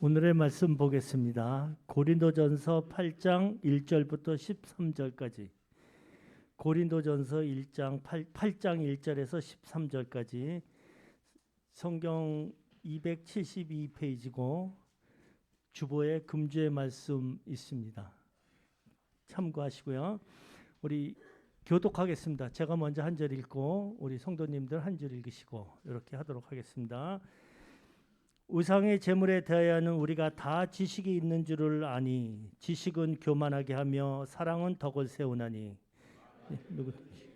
오늘의 말씀 보겠습니다. 고린도전서 8장 1절부터 13절까지. 고린도전서 8장 1절에서 13절까지 성경 272페이지고 주보에 금주의 말씀 있습니다. 참고하시고요. 우리 교독하겠습니다. 제가 먼저 한 절 읽고 우리 성도님들 한 절 읽으시고 이렇게 하도록 하겠습니다. 우상의 제물에 대하여는 우리가 다 지식이 있는 줄을 아니 지식은 교만하게 하며 사랑은 덕을 세우나니 누구든지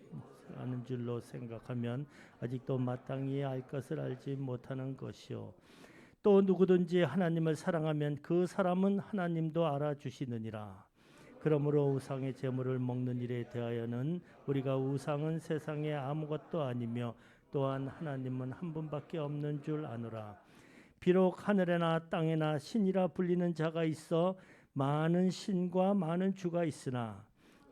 아는 줄로 생각하면 아직도 마땅히 알 것을 알지 못하는 것이요 또 누구든지 하나님을 사랑하면 그 사람은 하나님도 알아주시느니라. 그러므로 우상의 제물을 먹는 일에 대하여는 우리가 우상은 세상에 아무것도 아니며 또한 하나님은 한 분밖에 없는 줄 아노라. 비록 하늘에나 땅에나 신이라 불리는 자가 있어 많은 신과 많은 주가 있으나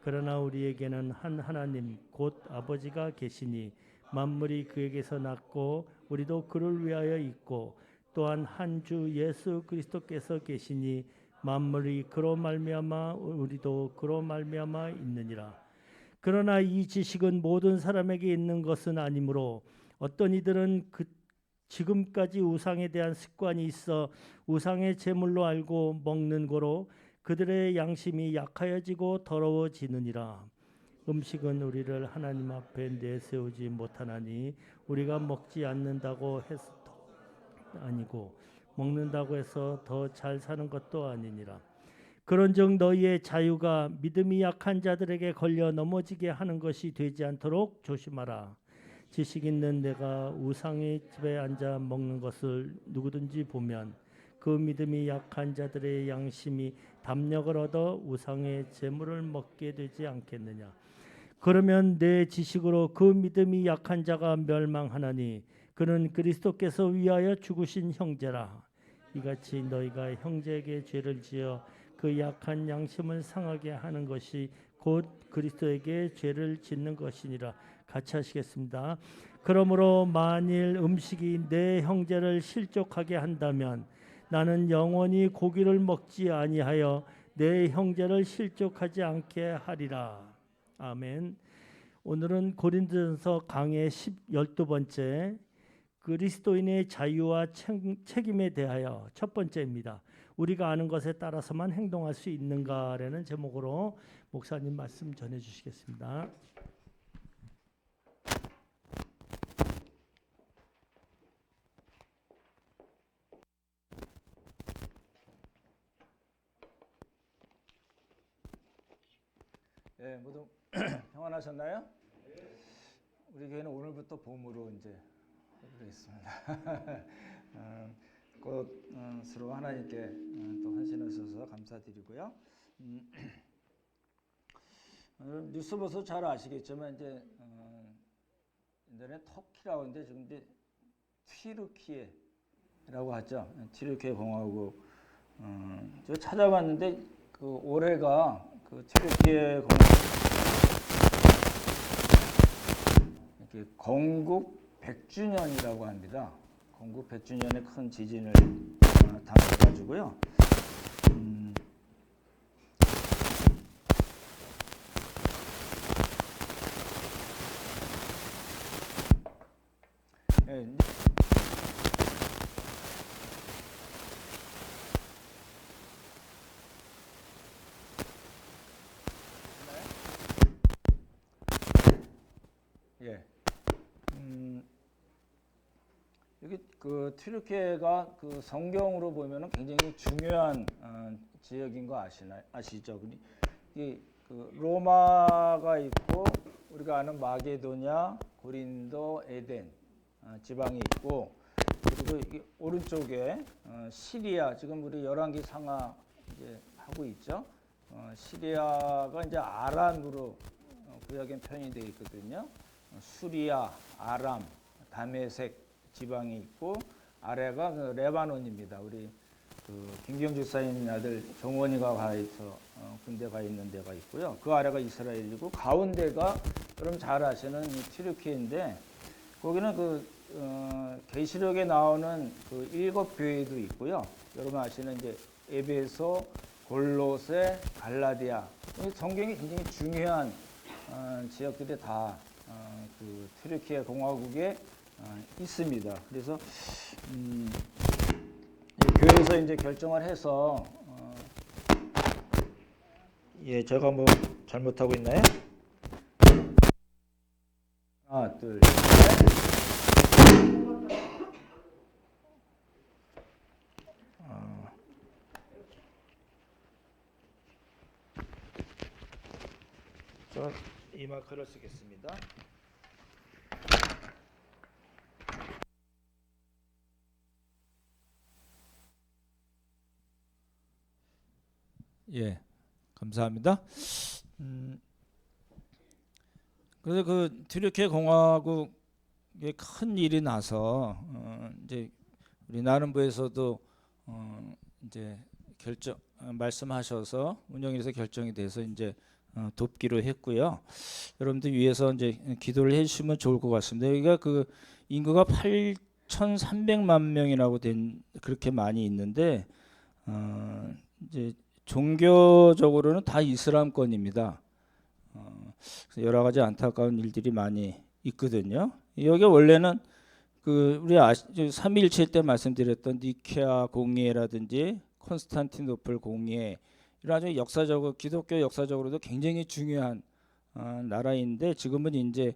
그러나 우리에게는 한 하나님 곧 아버지가 계시니 만물이 그에게서 났고 우리도 그를 위하여 있고 또한 한 주 예수 그리스도께서 계시니 만물이 그로 말미암아 우리도 그로 말미암아 있느니라. 그러나 이 지식은 모든 사람에게 있는 것은 아니므로 어떤 이들은 지금까지 우상에 대한 습관이 있어 우상의 제물로 알고 먹는 거로 그들의 양심이 약하여지고 더러워지느니라. 음식은 우리를 하나님 앞에 내세우지 못하나니 우리가 먹지 않는다고 해서 아니고 먹는다고 해서 더 잘 사는 것도 아니니라. 그런즉 너희의 자유가 믿음이 약한 자들에게 걸려 넘어지게 하는 것이 되지 않도록 조심하라. 지식 있는 내가 우상의 집에 앉아 먹는 것을 누구든지 보면 그 믿음이 약한 자들의 양심이 담력을 얻어 우상의 제물을 먹게 되지 않겠느냐. 그러면 내 지식으로 그 믿음이 약한 자가 멸망하나니 그는 그리스도께서 위하여 죽으신 형제라. 이같이 너희가 형제에게 죄를 지어 그 약한 양심을 상하게 하는 것이 곧 그리스도에게 죄를 짓는 것이니라. 같이 하시겠습니다. 그러므로 만일 음식이 내 형제를 실족하게 한다면 나는 영원히 고기를 먹지 아니하여 내 형제를 실족하지 않게 하리라. 아멘. 오늘은 고린도전서 강의 12번째 그리스도인의 자유와 책임에 대하여 첫 번째입니다. 우리가 아는 것에 따라서만 행동할 수 있는가라는 제목으로 목사님 말씀 전해 주시겠습니다. 네, 모두 평안하셨나요? 우리 교회는 오늘부터 봄으로 이제 해보겠습니다. 곧 서로 하나님께 또 헌신하셔서 감사드리고요. 뉴스 보셔서 잘 아시겠지만 이제 옛날에 터키라고 하는데 지금 이제 튀르키예라고 하죠. 튀르키예 공화국. 제가 찾아봤는데 그 올해가 그 튀르키예 공화국 건국 100주년이라고 합니다. 건국 100주년에 큰 지진을 당해가지고요. 네. 예. 여기 그 튀르키예가 그 성경으로 보면은 굉장히 중요한 지역인 거 아시죠? 이 그 로마가 있고 우리가 아는 마게도냐, 고린도, 에덴 지방이 있고 그리고 이 오른쪽에 시리아 지금 우리 열왕기 상하 이제 하고 있죠. 시리아가 이제 아람으로 구약엔 표현이 되어 있거든요. 수리아, 아람, 다메섹 지방이 있고 아래가 그 레바논입니다. 우리 그 김경주 사인 아들 정원이가 가 있어 군대 가 있는 데가 있고요. 그 아래가 이스라엘이고 가운데가 여러분 잘 아시는 이 튀르키예인데 거기는 그 계시록에 나오는 그 일곱 교회도 있고요. 여러분 아시는 이제 에베소, 골로새, 갈라디아, 성경이 굉장히 중요한 지역들이 다 그 튀르키예 공화국에 있습니다. 그래서 교회에서 이제 결정을 해서 제가 뭐 잘못하고 있나요? 하나, 둘, 셋. 저 이 마크를 쓰겠습니다. 예, 감사합니다. 그래서 그 튀르키예 공화국에 큰 일이 나서 이제 우리 나름부에서도 이제 말씀하셔서 운영에서 결정이 돼서 이제 돕기로 했고요. 여러분들 위해서 이제 기도를 해주시면 좋을 것 같습니다. 여기가 그 인구가 8,300만 명이라고 된 그렇게 많이 있는데 이제 종교적으로는 다 이슬람권입니다. 여러 가지 안타까운 일들이 많이 있거든요. 여기 원래는 그 우리 3.1칠 때 말씀드렸던 니케아 공의회라든지 콘스탄티노플 공의회 이런 아주 역사적으로 기독교 역사적으로도 굉장히 중요한 나라인데 지금은 이제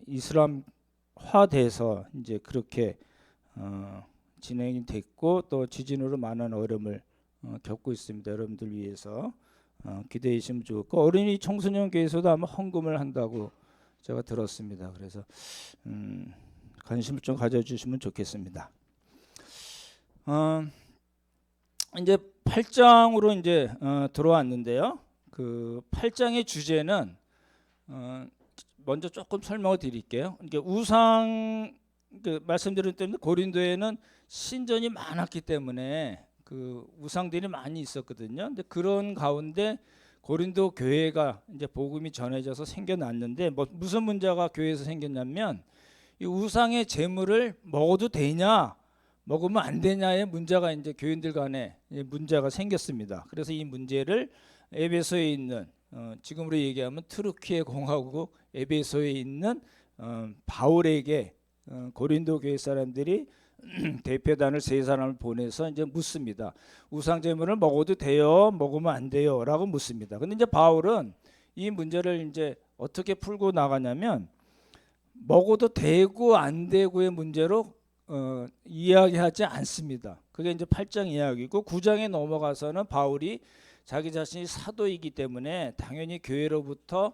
이슬람화돼서 이제 그렇게 진행이 됐고 또 지진으로 많은 어려움을 겪고 있습니다. 여러분들 위해서 기대해 주시면 좋고 어린이 청소년 교회에서도 아마 헌금을 한다고 제가 들었습니다. 그래서 관심을 좀 가져주시면 좋겠습니다. 이제 8장으로 이제 들어왔는데요. 그 8장의 주제는 먼저 조금 설명을 드릴게요. 이게 우상 말씀드렸던 고린도에는 신전이 많았기 때문에 그 우상들이 많이 있었거든요. 근데 그런 가운데 고린도 교회가 이제 복음이 전해져서 생겨났는데 무슨 문제가 교회에서 생겼냐면 이 우상의 제물을 먹어도 되냐 먹으면 안 되냐의 문제가 이제 교인들 간에 문제가 생겼습니다. 그래서 이 문제를 에베소에 있는 지금으로 얘기하면 튀르키예 공화국 에베소에 있는 바울에게 고린도 교회 사람들이 대표단을 3사람을 보내서 이제 묻습니다. 우상 제물을 먹어도 돼요? 먹으면 안 돼요? 라고 묻습니다. 근데 이제 바울은 이 문제를 이제 어떻게 풀고 나가냐면 먹어도 되고 안 되고의 문제로 이야기하지 않습니다. 그게 이제 8장 이야기고 9장에 넘어가서는 바울이 자기 자신이 사도이기 때문에 당연히 교회로부터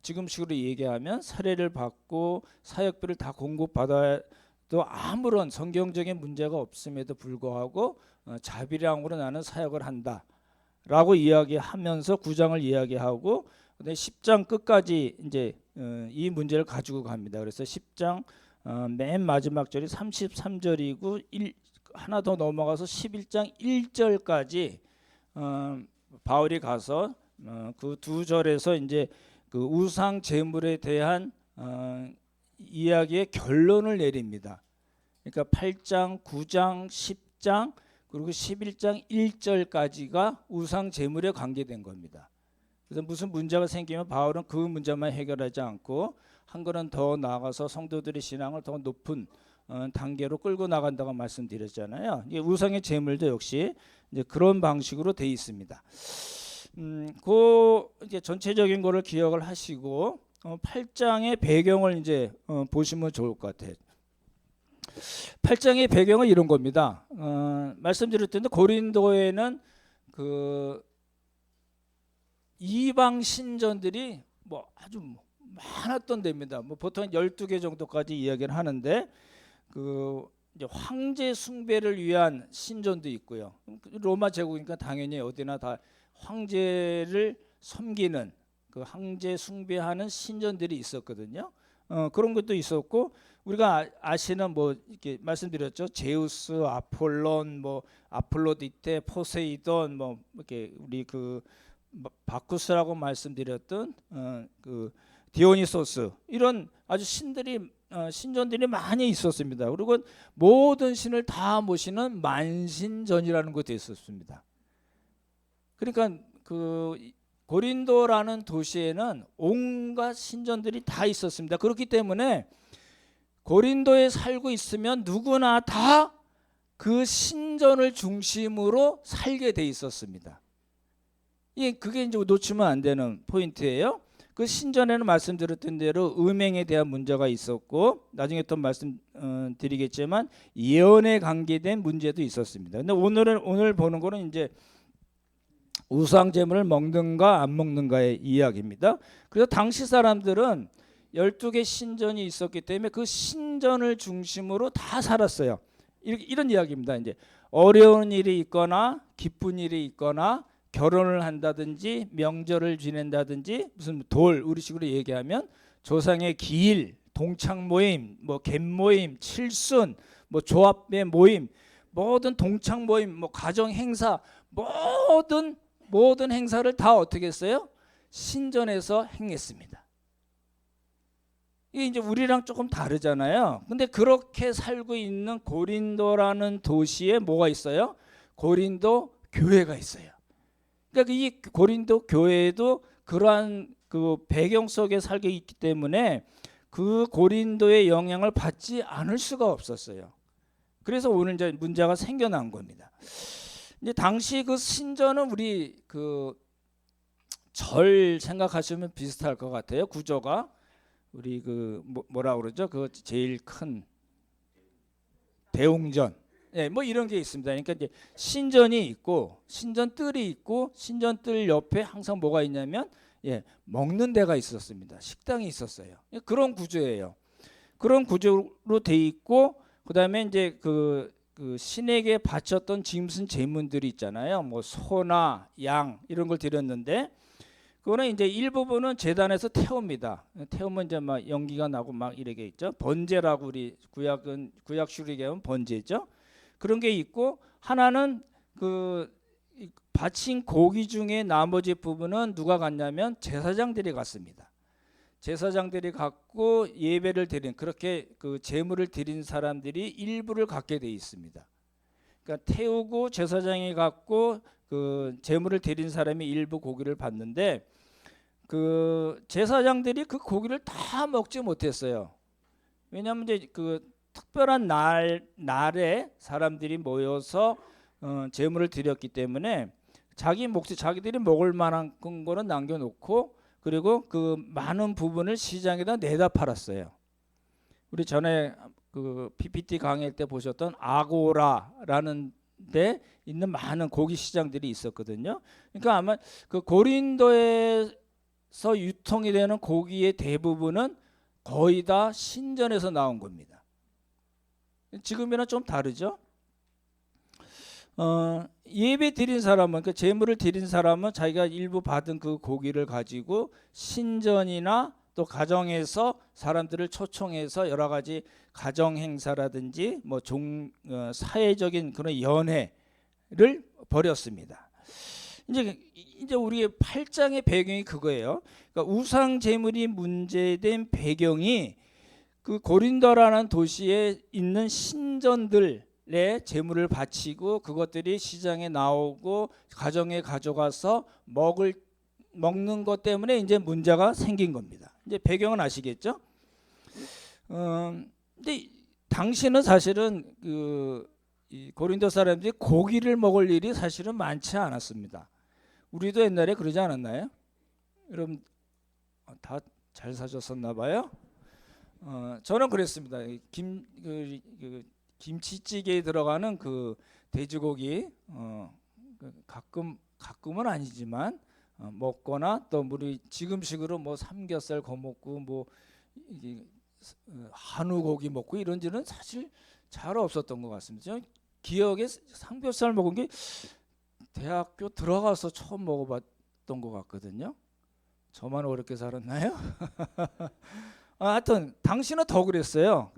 지금식으로 얘기하면 사례를 받고 사역비를 다 공급받아야 또 아무런 성경적인 문제가 없음에도 불구하고 자비량으로 나는 사역을 한다라고 이야기하면서 9장을 이야기하고 그다음에 10장 끝까지 이제 이 문제를 가지고 갑니다. 그래서 10장 맨 마지막 절이 33절이고 하나 더 넘어가서 11장 1절까지 바울이 가서 그 2절에서 이제 그 우상 제물에 대한 이야기의 결론을 내립니다. 그러니까 8장, 9장, 10장 그리고 11장 1절까지가 우상 제물에 관계된 겁니다. 그래서 무슨 문제가 생기면 바울은 그 문제만 해결하지 않고 한 걸음 더 나아가서 성도들의 신앙을 더 높은 단계로 끌고 나간다고 말씀드렸잖아요. 이 우상의 제물도 역시 이제 그런 방식으로 돼 있습니다. 그 이제 전체적인 거를 기억을 하시고 8장의 배경을 이제 보시면 좋을 것 같아요. 8장의 배경은 이런 겁니다. 말씀드렸던데 고린도에는 그 이방 신전들이 뭐 아주 많았던 데입니다. 뭐 보통 12개 정도까지 이야기를 하는데 그 이제 황제 숭배를 위한 신전도 있고요. 로마 제국이니까 당연히 어디나 다 황제를 섬기는 그 황제 숭배하는 신전들이 있었거든요. 그런 것도 있었고 우리가 아시는 뭐 이렇게 말씀드렸죠. 제우스, 아폴론, 뭐 아폴로디테, 포세이돈, 뭐 이렇게 우리 그 바쿠스라고 말씀드렸던 그 디오니소스 이런 아주 신들이 신전들이 많이 있었습니다. 그리고 모든 신을 다 모시는 만신전이라는 것도 있었습니다. 그러니까 그 고린도라는 도시에는 온갖 신전들이 다 있었습니다. 그렇기 때문에 고린도에 살고 있으면 누구나 다 그 신전을 중심으로 살게 돼 있었습니다. 그게 이제 놓치면 안 되는 포인트예요. 그 신전에는 말씀드렸던 대로 음행에 대한 문제가 있었고, 나중에 또 말씀드리겠지만 예언에 관계된 문제도 있었습니다. 근데 오늘 보는 거는 이제 우상 제물을 먹는가 안 먹는가의 이야기입니다. 그래서 당시 사람들은 12개 신전이 있었기 때문에 그 신전을 중심으로 다 살았어요. 이런 이야기입니다. 이제 어려운 일이 있거나 기쁜 일이 있거나 결혼을 한다든지 명절을 지낸다든지 무슨 우리식으로 얘기하면 조상의 기일, 동창 모임, 뭐 갯 모임, 칠순, 뭐 조합의 모임, 모든 동창 모임, 뭐 가정 행사, 모든 행사를 다 어떻게 했어요? 신전에서 행했습니다. 이게 이제 우리랑 조금 다르잖아요. 근데 그렇게 살고 있는 고린도라는 도시에 뭐가 있어요? 고린도 교회가 있어요. 그러니까 이 고린도 교회도 그러한 그 배경 속에 살게 있기 때문에 그 고린도의 영향을 받지 않을 수가 없었어요. 그래서 오늘 이제 문제가 생겨난 겁니다. 이제 당시 그 신전은 우리 그 절 생각하시면 비슷할 것 같아요. 구조가 우리 그 뭐라 그러죠? 그 제일 큰 대웅전, 뭐 이런 게 있습니다. 그러니까 이제 신전이 있고 신전 뜰이 있고 신전 뜰 옆에 항상 뭐가 있냐면 먹는 데가 있었습니다. 식당이 있었어요. 그런 구조예요. 그런 구조로 돼 있고 그다음에 이제 그 신에게 바쳤던 짐승 제물들이 있잖아요. 뭐 소나 양 이런 걸 드렸는데 그거는 이제 일부분은 제단에서 태웁니다. 태우면 이제 막 연기가 나고 막 이렇게 있죠. 번제라고 우리 구약식으로 얘기하면 번제죠. 그런 게 있고 하나는 그 바친 고기 중에 나머지 부분은 누가 갔냐면 제사장들이 갔습니다. 제사장들이 갖고 예배를 드린 그렇게 그 제물을 드린 사람들이 일부를 갖게 돼 있습니다. 그러니까 태우고 제사장이 갖고 그 제물을 드린 사람이 일부 고기를 받는데 그 제사장들이 그 고기를 다 먹지 못했어요. 왜냐하면 이제 그 특별한 날에 사람들이 모여서 제물을 드렸기 때문에 자기들이 먹을 만한 거는 남겨놓고 그리고 그 많은 부분을 시장에다 내다 팔았어요. 우리 전에 그 PPT 강의 때 보셨던 아고라라는 데 있는 많은 고기 시장들이 있었거든요. 그러니까 아마 그 고린도에서 유통이 되는 고기의 대부분은 거의 다 신전에서 나온 겁니다. 지금이랑 좀 다르죠. 예배 드린 사람은 그 제물을 드린 사람은 자기가 일부 받은 그 고기를 가지고 신전이나 또 가정에서 사람들을 초청해서 여러 가지 가정 행사라든지 뭐 사회적인 그런 연회를 벌였습니다. 이제 우리의 8장의 배경이 그거예요. 그러니까 우상 제물이 문제된 배경이 그 고린도라는 도시에 있는 신전들의 제물을 바치고 그것들이 시장에 나오고 가정에 가져가서 먹는 것 때문에 이제 문제가 생긴 겁니다. 이제 배경은 아시겠죠? 근데 당시는 사실은 이 고린도 사람들이 고기를 먹을 일이 사실은 많지 않았습니다. 우리도 옛날에 그러지 않았나요? 여러분 다 잘 사셨었나 봐요. 저는 그랬습니다. 김치찌개에 들어가는 그 돼지고기 가끔은 아니지만 먹거나 또 우리 지금식으로 뭐 삼겹살 구워 먹고 뭐 한우 고기 먹고 이런 지는 사실 잘 없었던 것 같습니다. 저 기억에 삼겹살 먹은 게 대학교 들어가서 처음 먹어봤던 것 같거든요. 저만 어렵게 살았나요? 하여튼 당시는 더 그랬어요.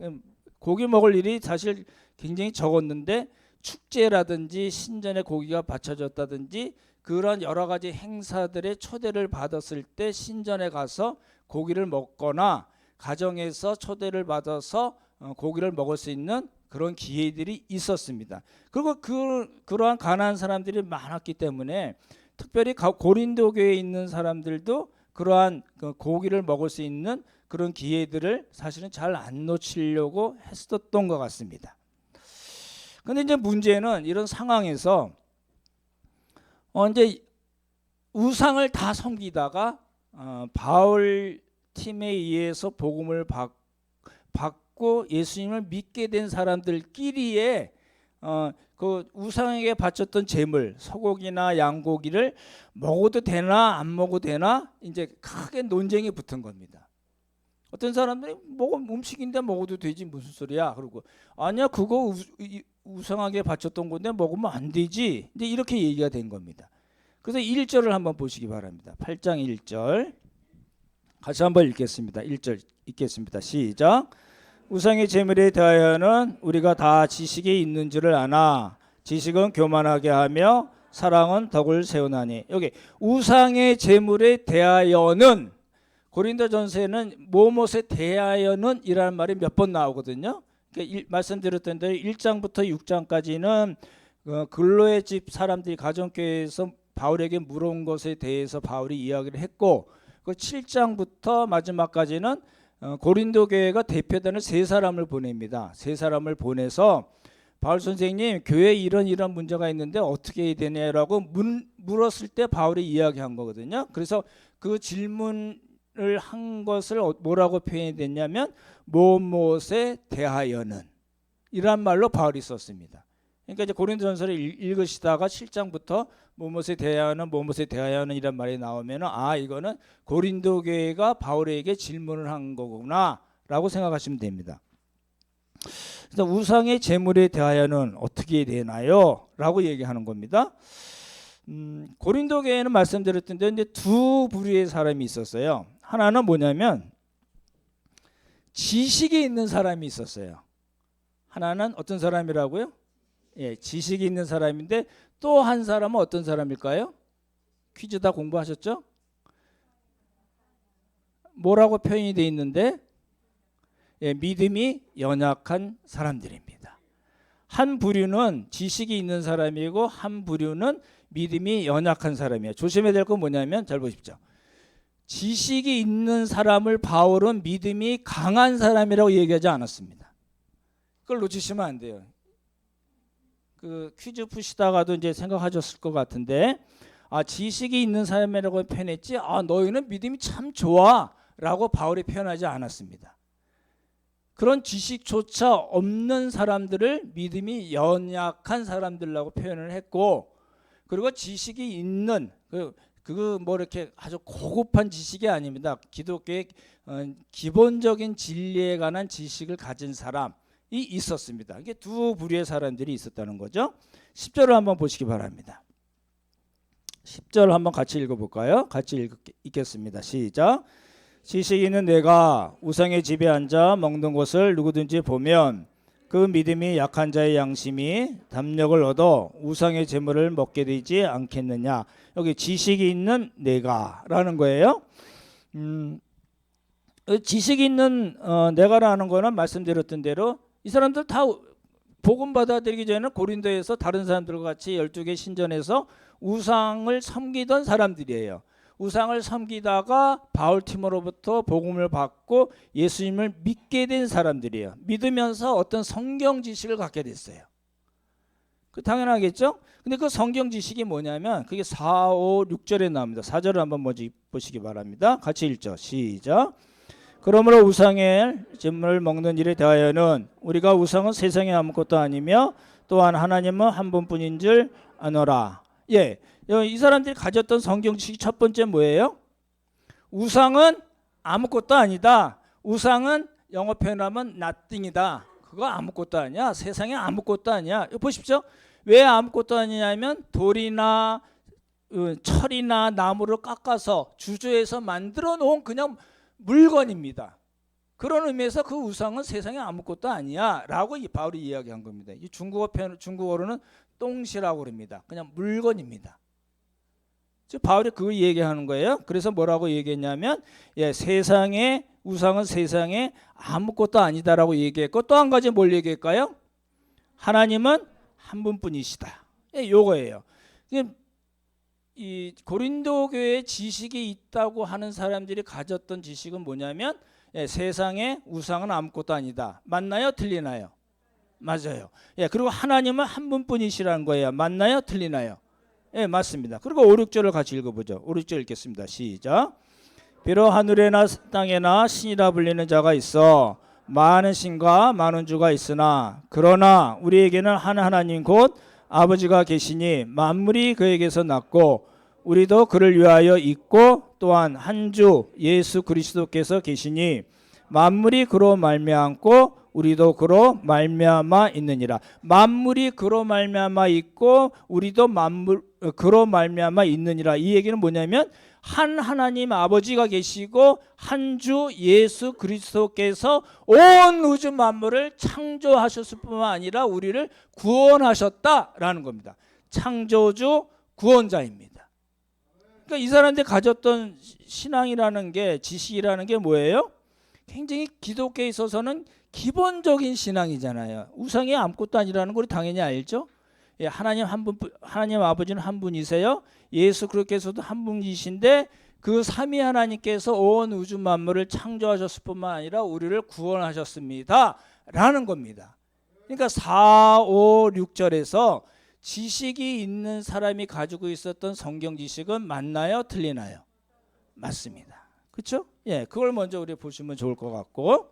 고기 먹을 일이 사실 굉장히 적었는데 축제라든지 신전에 고기가 바쳐졌다든지 그런 여러 가지 행사들의 초대를 받았을 때 신전에 가서 고기를 먹거나 가정에서 초대를 받아서 고기를 먹을 수 있는 그런 기회들이 있었습니다. 그리고 그러한 가난한 사람들이 많았기 때문에 특별히 고린도 교회에 있는 사람들도 그러한 그 고기를 먹을 수 있는 그런 기회들을 사실은 잘 안 놓치려고 했었던 것 같습니다. 근데 이제 문제는 이런 상황에서 이제 우상을 다 섬기다가 바울 팀에 의해서 복음을 받고 예수님을 믿게 된 사람들끼리의 그 우상에게 바쳤던 제물, 소고기나 양고기를 먹어도 되나 안 먹어도 되나 이제 크게 논쟁이 붙은 겁니다. 어떤 사람들이 음식인데 먹어도 되지 무슨 소리야? 그러고 아니야 그거 우상하게 바쳤던 건데 먹으면 안 되지. 이제 이렇게 얘기가 된 겁니다. 그래서 1절을 한번 보시기 바랍니다. 8장 1절 같이 한번 읽겠습니다. 1절 읽겠습니다. 시작. 우상의 제물에 대하여는 우리가 다 지식이 있는 줄을 아나 지식은 교만하게 하며 사랑은 덕을 세우나니. 여기 우상의 제물에 대하여는 고린도전서에는 무엇에 대하여는 이라는 말이 몇 번 나오거든요. 그러니까 말씀드렸던 대로 1장부터 6장까지는 근로의 집 사람들이 가정교회에서 바울에게 물어온 것에 대해서 바울이 이야기를 했고 그 7장부터 마지막까지는 고린도 교회가 대표되는 세 사람을 보냅니다. 세 사람을 보내서 바울 선생님 교회에 이런 문제가 있는데 어떻게 해야 되냐라고 물었을 때 바울이 이야기한 거거든요. 그래서 그 질문을 한 것을 뭐라고 표현이 됐냐면 무엇에 대하여는 이란 말로 바울이 썼습니다. 그러니까 이제 고린도전서를 읽으시다가 7장부터 무엇에 대하여는 이란 말이 나오면 이거는 고린도 교회가 바울에게 질문을 한 거구나라고 생각하시면 됩니다. 그래서 우상의 제물에 대하여는 어떻게 되나요? 라고 얘기하는 겁니다. 고린도 교회는 말씀드렸던 대로 이제 두 부류의 사람이 있었어요. 하나는 뭐냐면 지식이 있는 사람이 있었어요. 하나는 어떤 사람이라고요? 예, 지식이 있는 사람인데 또 한 사람은 어떤 사람일까요? 퀴즈 다 공부하셨죠? 뭐라고 표현이 되어 있는데 예, 믿음이 연약한 사람들입니다. 한 부류는 지식이 있는 사람이고 한 부류는 믿음이 연약한 사람이에요. 조심해야 될 건 뭐냐면 잘 보십시오. 지식이 있는 사람을 바울은 믿음이 강한 사람이라고 얘기하지 않았습니다. 그걸 놓치시면 안 돼요. 그 퀴즈 푸시다가도 이제 생각하셨을 것 같은데 지식이 있는 사람이라고 표현했지 너희는 믿음이 참 좋아라고 바울이 표현하지 않았습니다. 그런 지식조차 없는 사람들을 믿음이 연약한 사람들이라고 표현을 했고 그리고 지식이 있는 뭐 이렇게 아주 고급한 지식이 아닙니다. 기독교의 기본적인 진리에 관한 지식을 가진 사람이 있었습니다. 이게 두 부류의 사람들이 있었다는 거죠. 10절을 한번 보시기 바랍니다. 10절 한번 같이 읽어볼까요? 같이 읽겠습니다. 시작. 지식이 있는 내가 우상의 집에 앉아 먹는 것을 누구든지 보면 그 믿음이 약한 자의 양심이 담력을 얻어 우상의 제물을 먹게 되지 않겠느냐. 여기 지식이 있는 내가라는 거예요. 지식이 있는 내가라는 거는 말씀드렸던 대로 이 사람들 다 복음 받아들이기 전에는 고린도에서 다른 사람들과 같이 12개 신전에서 우상을 섬기던 사람들이에요. 우상을 섬기다가 바울팀으로부터 복음을 받고 예수님을 믿게 된 사람들이에요. 믿으면서 어떤 성경 지식을 갖게 됐어요. 그 당연하겠죠? 근데 그 성경 지식이 뭐냐면 그게 4, 5, 6절에 나옵니다. 4절을 한번 먼저 보시기 바랍니다. 같이 읽죠. 시작. 그러므로 우상의 제물을 먹는 일에 대하여는 우리가 우상은 세상에 아무것도 아니며 또한 하나님은 한 분뿐인 줄 아노라. 예, 이 사람들이 가졌던 성경 지식이 첫 번째 뭐예요? 우상은 아무것도 아니다. 우상은 영어 표현하면 nothing이다. 그거 아무것도 아니야. 세상에 아무것도 아니야. 보십시오. 왜 아무것도 아니냐면 돌이나 철이나 나무를 깎아서 주조해서 만들어 놓은 그냥 물건입니다. 그런 의미에서 그 우상은 세상에 아무것도 아니야 라고 바울이 이야기한 겁니다. 이 중국어로는 똥시라고 그럽니다. 그냥 물건입니다. 즉 바울이 그거 얘기하는 거예요. 그래서 뭐라고 얘기했냐면 세상의 우상은 세상에 아무것도 아니다라고 얘기했고 또 한 가지 뭘 얘기할까요? 하나님은 한 분뿐이시다. 요거예요. 이 고린도 교회에 지식이 있다고 하는 사람들이 가졌던 지식은 뭐냐면 세상에 우상은 아무것도 아니다. 맞나요? 틀리나요? 맞아요. 그리고 하나님은 한 분뿐이시라는 거예요. 맞나요? 틀리나요? 맞습니다. 그리고 5, 6절을 같이 읽어보죠. 5, 6절 읽겠습니다. 시작. 비록 하늘에나 땅에나 신이라 불리는 자가 있어 많은 신과 많은 주가 있으나 그러나 우리에게는 한 하나님 곧 아버지가 계시니 만물이 그에게서 났고 우리도 그를 위하여 있고 또한 한 주 예수 그리스도께서 계시니 만물이 그로 말미암고 우리도 그로 말미암아 있느니라. 만물이 그로 말미암아 있고 우리도 그로 말미암아 있느니라. 이 얘기는 뭐냐면 한 하나님 아버지가 계시고 한 주 예수 그리스도께서 온 우주 만물을 창조하셨을 뿐만 아니라 우리를 구원하셨다라는 겁니다. 창조주 구원자입니다. 그러니까 이 사람들이 가졌던 신앙이라는 게 지식이라는 게 뭐예요? 굉장히 기독교에 있어서는 기본적인 신앙이잖아요. 우상이 아무것도 아니라는 걸 당연히 알죠. 하나님 한 분, 하나님 아버지는 한 분이세요. 예수 그리스도께서도 한 분이신데 그 삼위 하나님께서 온 우주 만물을 창조하셨을 뿐만 아니라 우리를 구원하셨습니다. 라는 겁니다. 그러니까 4, 5, 6절에서 지식이 있는 사람이 가지고 있었던 성경 지식은 맞나요? 틀리나요? 맞습니다. 그렇죠? 그걸 먼저 우리 보시면 좋을 것 같고,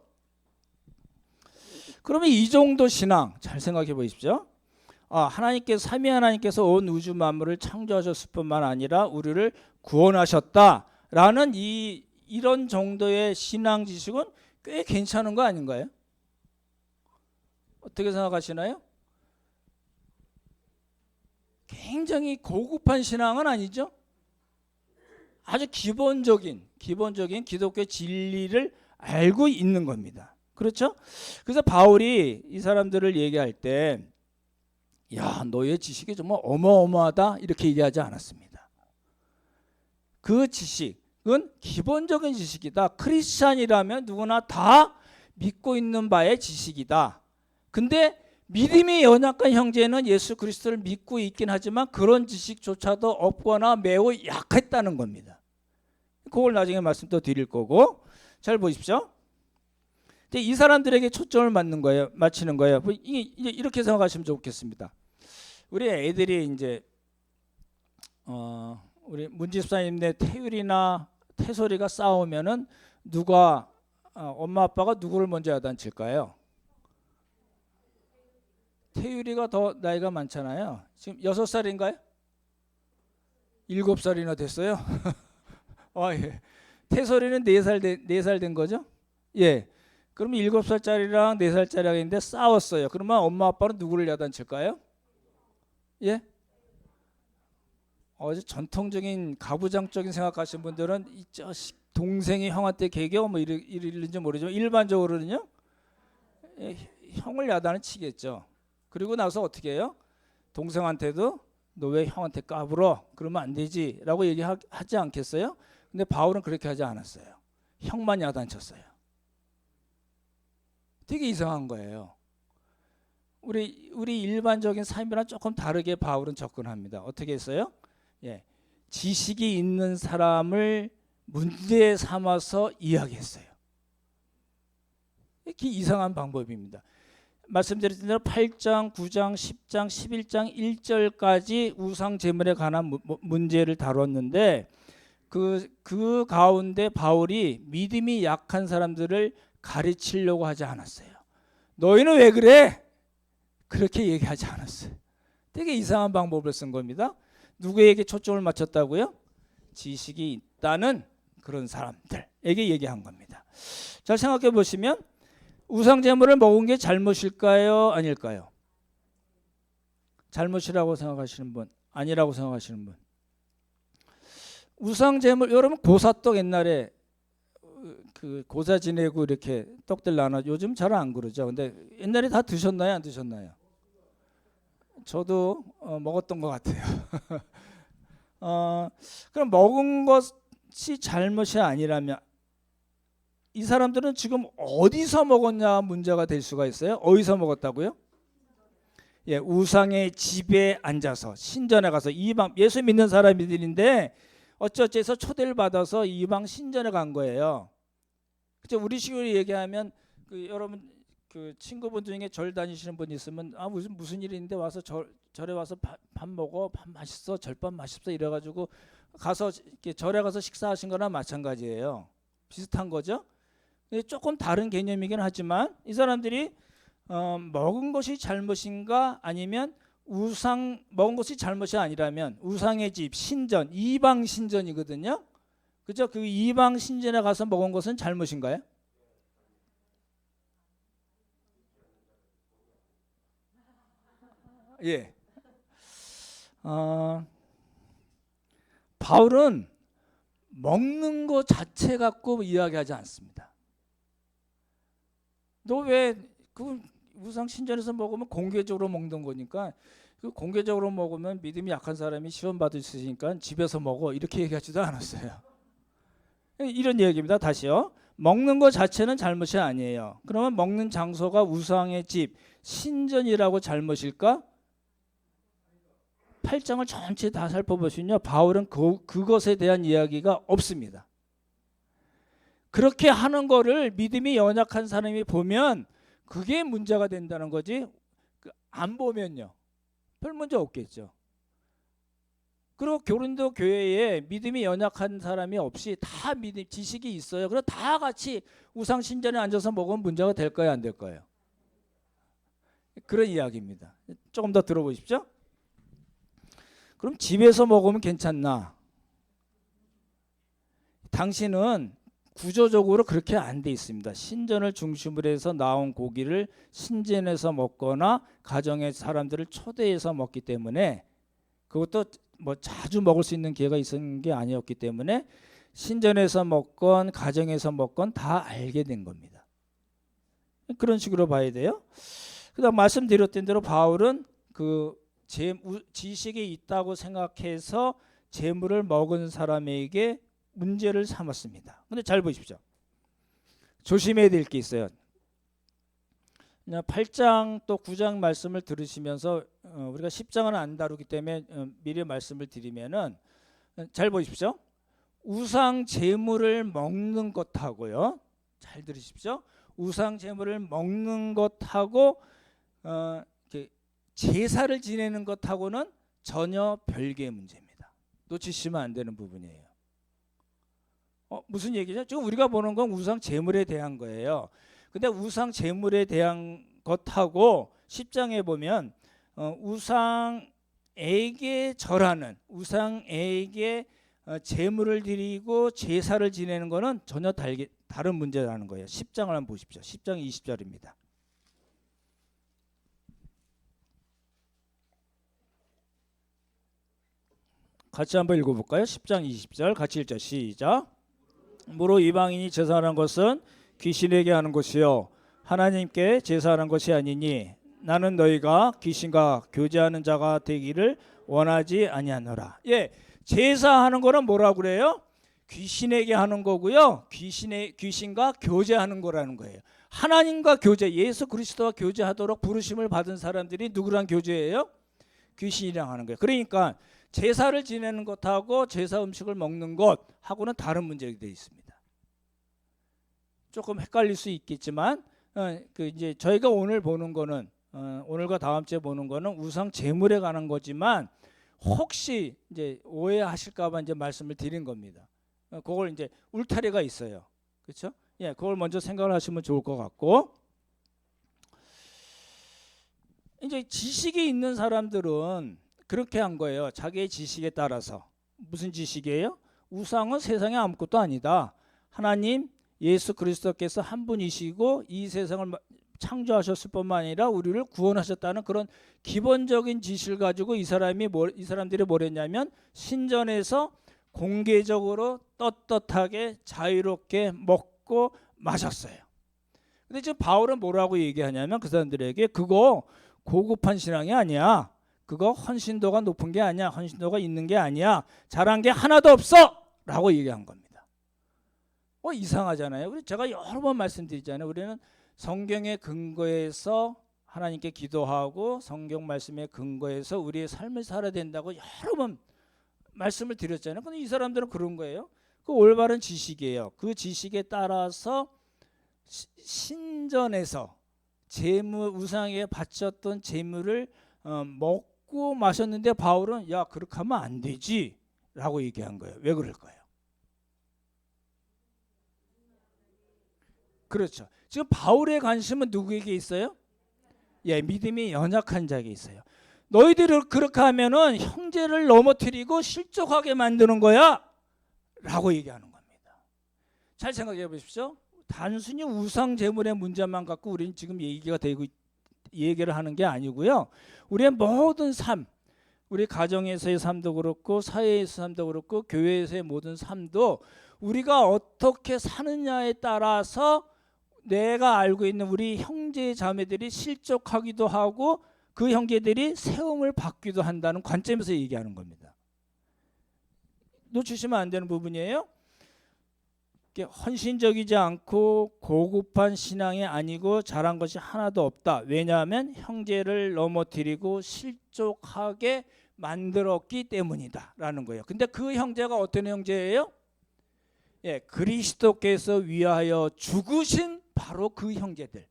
그러면 이 정도 신앙 잘 생각해 보십시오. 하나님께서 삼위 하나님께서 온 우주 만물을 창조하셨을 뿐만 아니라 우리를 구원하셨다라는 이런 정도의 신앙 지식은 꽤 괜찮은 거 아닌가요? 어떻게 생각하시나요? 굉장히 고급한 신앙은 아니죠. 아주 기본적인 기독교 진리를 알고 있는 겁니다. 그렇죠? 그래서 바울이 이 사람들을 얘기할 때 너의 지식이 정말 어마어마하다 이렇게 얘기하지 않았습니다. 그 지식은 기본적인 지식이다. 크리스찬이라면 누구나 다 믿고 있는 바의 지식이다. 근데 믿음이 연약한 형제는 예수 그리스도를 믿고 있긴 하지만 그런 지식조차도 없거나 매우 약했다는 겁니다. 그걸 나중에 말씀 또 드릴 거고, 잘 보십시오. 이 사람들에게 초점을 맞추는 거예요. 이렇게 생각하시면 좋겠습니다. 우리 애들이 이제 우리 문집사님네 태율이나 태솔이가 싸우면은 누가 엄마 아빠가 누구를 먼저 야단칠까요? 태율이가 더 나이가 많잖아요. 지금 6살인가요? 7살이나 됐어요. 태솔이는 4살 된 거죠? 그러면 7살짜리랑 4살짜리가 있는데 싸웠어요. 그러면 엄마 아빠는 누구를 야단칠까요? 어제 전통적인 가부장적인 생각하시는 분들은 이 자식 동생이 형한테 개겨 뭐 이러는지 모르지만 일반적으로는요, 형을 야단을 치겠죠. 그리고 나서 어떻게 해요? 동생한테도 너 왜 형한테 까불어? 그러면 안 되지 라고 얘기하지 않겠어요? 근데 바울은 그렇게 하지 않았어요. 형만 야단쳤어요. 되게 이상한 거예요. 우리 일반적인 삶이랑 조금 다르게 바울은 접근합니다. 어떻게 했어요? 지식이 있는 사람을 문제 삼아서 이야기했어요. 이렇게 이상한 방법입니다. 말씀드린 대로 8장, 9장, 10장, 11장 1절까지 우상 제물에 관한 문제를 다뤘는데 그 가운데 바울이 믿음이 약한 사람들을 가르치려고 하지 않았어요. 너희는 왜 그래? 그렇게 얘기하지 않았어요. 되게 이상한 방법을 쓴 겁니다. 누구에게 초점을 맞췄다고요? 지식이 있다는 그런 사람들에게 얘기한 겁니다. 잘 생각해 보시면 우상 제물을 먹은 게 잘못일까요? 아닐까요? 잘못이라고 생각하시는 분, 아니라고 생각하시는 분. 우상 제물, 여러분 고사떡 옛날에 그 고사 지내고 이렇게 떡들 나눠, 요즘 잘 안 그러죠. 근데 옛날에 다 드셨나요? 안 드셨나요? 저도 먹었던 것 같아요. 그럼 먹은 것이 잘못이 아니라면 이 사람들은 지금 어디서 먹었냐 문제가 될 수가 있어요. 어디서 먹었다고요? 예, 우상의 집에 앉아서 신전에 가서 이방 예수 믿는 사람들인데 어쩌해서 초대를 받아서 이방 신전에 간 거예요. 그죠? 우리 식으로 얘기하면 여러분 그 친구분 중에 절 다니시는 분 있으면 무슨 일인데 와서 절에 와서 밥 먹어, 밥 맛있어, 절밥 맛있어 이래가지고 가서 이렇게 절에 가서 식사하신 거나 마찬가지예요. 비슷한 거죠. 조금 다른 개념이긴 하지만 이 사람들이 먹은 것이 잘못인가 아니면 먹은 것이 잘못이 아니라면 우상의 집 신전 이방 신전이거든요. 그죠? 그 이방 신전에 가서 먹은 것은 잘못인가요? 예. 바울은 먹는 것 자체 갖고 이야기하지 않습니다. 너 왜 그 우상 신전에서 먹으면 공개적으로 먹는 거니까 그 공개적으로 먹으면 믿음이 약한 사람이 시험 받을 수 있으니까 집에서 먹어 이렇게 얘기하지도 않았어요. 이런 얘기입니다. 다시요. 먹는 것 자체는 잘못이 아니에요. 그러면 먹는 장소가 우상의 집 신전이라고 잘못일까? 8장을 전체 다 살펴보시면요. 바울은 그것에 대한 이야기가 없습니다. 그렇게 하는 거를 믿음이 연약한 사람이 보면 그게 문제가 된다는 거지 안 보면요. 별 문제 없겠죠. 그리고 고린도 교회에 믿음이 연약한 사람이 없이 다 믿음 지식이 있어요. 그래서 다 같이 우상 신전에 앉아서 먹으면 문제가 될까요, 안 될까요? 그런 이야기입니다. 조금 더 들어보십시오. 그럼 집에서 먹으면 괜찮나? 당신은 구조적으로 그렇게 안 돼 있습니다. 신전을 중심으로 해서 나온 고기를 신전에서 먹거나 가정의 사람들을 초대해서 먹기 때문에 그것도 뭐 자주 먹을 수 있는 기회가 있는 게 아니었기 때문에 신전에서 먹건 가정에서 먹건 다 알게 된 겁니다. 그런 식으로 봐야 돼요. 그다음 말씀드렸던 대로 바울은 그 지식이 있다고 생각해서 재물을 먹은 사람에게 문제를 삼았습니다. 근데 잘 보십시오. 조심해야 될 게 있어요. 8장 또 9장 말씀을 들으시면서 우리가 10장은 안 다루기 때문에 미리 말씀을 드리면은 잘 보십시오. 우상 제물을 먹는 것하고요. 잘 들으십시오. 우상 제물을 먹는 것하고 제사를 지내는 것하고는 전혀 별개의 문제입니다. 놓치시면 안 되는 부분이에요. 무슨 얘기죠? 지금 우리가 보는 건 우상 제물에 대한 거예요. 근데 우상 제물에 대한 것하고 10장에 보면 우상에게 절하는 우상에게 제물을 드리고 제사를 지내는 거는 전혀 다른 문제라는 거예요. 10장을 한번 보십시오. 10장 20절입니다. 같이 한번 읽어볼까요? 10장 20절 같이 읽자. 시작. 무로 이방인이 제사하는 것은 귀신에게 하는 것이요 하나님께 제사하는 것이 아니니 나는 너희가 귀신과 교제하는 자가 되기를 원하지 아니하노라. 예, 제사하는 거는 뭐라고 그래요? 귀신에게 하는 거고요. 귀신과 교제하는 거라는 거예요. 하나님과 교제, 예수 그리스도와 교제하도록 부르심을 받은 사람들이 누구랑 교제해요? 귀신이랑 하는 거예요. 그러니까 제사를 지내는 것하고 제사 음식을 먹는 것하고는 다른 문제가 되어 있습니다. 조금 헷갈릴 수 있겠지만 이제 저희가 오늘 보는 거는 오늘과 다음 주에 보는 거는 우상 제물에 관한 거지만 혹시 이제 오해하실까봐 이제 말씀을 드린 겁니다. 그걸 이제 울타리가 있어요. 그렇죠? 예, 그걸 먼저 생각을 하시면 좋을 것 같고 이제 지식이 있는 사람들은 그렇게 한 거예요. 자기의 지식에 따라서. 무슨 지식이에요? 우상은 세상에 아무것도 아니다. 하나님 예수 그리스도께서 한 분이시고 이 세상을 창조하셨을 뿐만 아니라 우리를 구원하셨다는 그런 기본적인 지식을 가지고 이 사람들이 뭘 했냐면 신전에서 공개적으로 떳떳하게 자유롭게 먹고 마셨어요. 근데 지금 바울은 뭐라고 얘기하냐면 그 사람들에게 그거 고급한 신앙이 아니야. 그거 헌신도가 높은 게 아니야. 헌신도가 있는 게 아니야. 잘한 게 하나도 없어 라고 얘기한 겁니다. 이상하잖아요. 제가 여러 번 말씀드리잖아요. 우리는 성경의 근거에서 하나님께 기도하고 성경 말씀에 근거해서 우리의 삶을 살아야 된다고 여러 번 말씀을 드렸잖아요. 근데 이 사람들은 그런 거예요. 그 올바른 지식이에요. 그 지식에 따라서 신전에서 제물 우상에 바쳤던 제물을 먹고 마셨는데 바울은 야 그렇게 하면 안 되지 라고 얘기한 거예요. 왜 그럴까요? 그렇죠. 지금 바울의 관심은 누구에게 있어요? 믿음이 연약한 자에게 있어요. 너희들이 그렇게 하면은 형제를 넘어뜨리고 실족하게 만드는 거야 라고 얘기하는 겁니다. 잘 생각해 보십시오. 단순히 우상 제물의 문제만 갖고 우리는 지금 얘기를 하는 게 아니고요. 우리의 모든 삶, 우리 가정에서의 삶도 그렇고 사회에서의 삶도 그렇고 교회에서의 모든 삶도 우리가 어떻게 사느냐에 따라서 내가 알고 있는 우리 형제 자매들이 실족하기도 하고 그 형제들이 세움을 받기도 한다는 관점에서 얘기하는 겁니다. 놓치시면 안 되는 부분이에요. 헌신적이지 않고 고급한 신앙이 아니고 잘한 것이 하나도 없다. 왜냐하면 형제를 넘어뜨리고 실족하게 만들었기 때문이다 라는 거예요. 근데 그 형제가 어떤 형제예요? 그리스도께서 위하여 죽으신 바로 그 형제들.